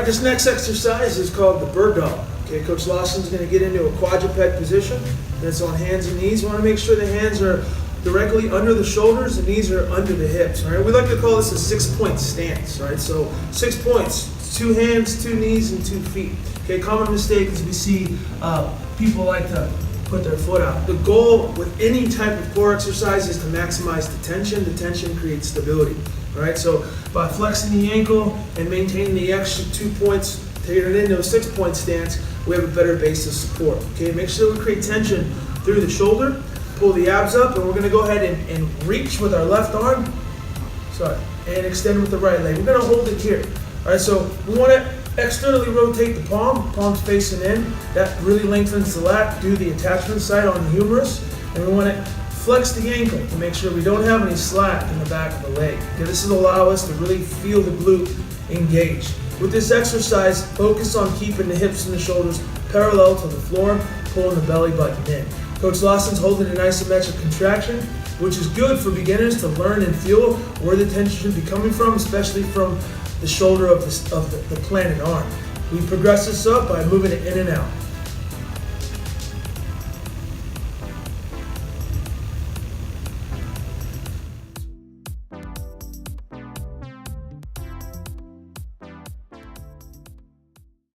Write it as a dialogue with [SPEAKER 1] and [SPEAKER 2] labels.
[SPEAKER 1] this next exercise is called the bird dog. Okay, Coach Lawson's going to get into a quadruped position. That's on hands and knees. You want to make sure the hands are directly under the shoulders, the knees are under the hips. All right, we like to call this a 6-point stance. Right, so 6 points: 2 hands, 2 knees, and 2 feet. Okay, common mistake is we see people like to put their foot out. The goal with any type of core exercise is to maximize the tension. The tension creates stability. All right, so by flexing the ankle and maintaining the extra 2 points, taking it into a 6-point stance, we have a better base of support. Okay, make sure we create tension through the shoulder, pull the abs up, and we're going to go ahead and reach with our left arm, and extend with the right leg. We're going to hold it here. All right, so we want to externally rotate the palms facing in. That really lengthens the lat, do the attachment side on the humerus, and we want to flex the ankle to make sure we don't have any slack in the back of the leg. Okay, this will allow us to really feel the glute engage. With this exercise, focus on keeping the hips and the shoulders parallel to the floor, pulling the belly button in. Coach Lawson's holding an isometric contraction, which is good for beginners to learn and feel where the tension should be coming from, especially from the shoulder of the planted arm. We progress this up by moving it in and out.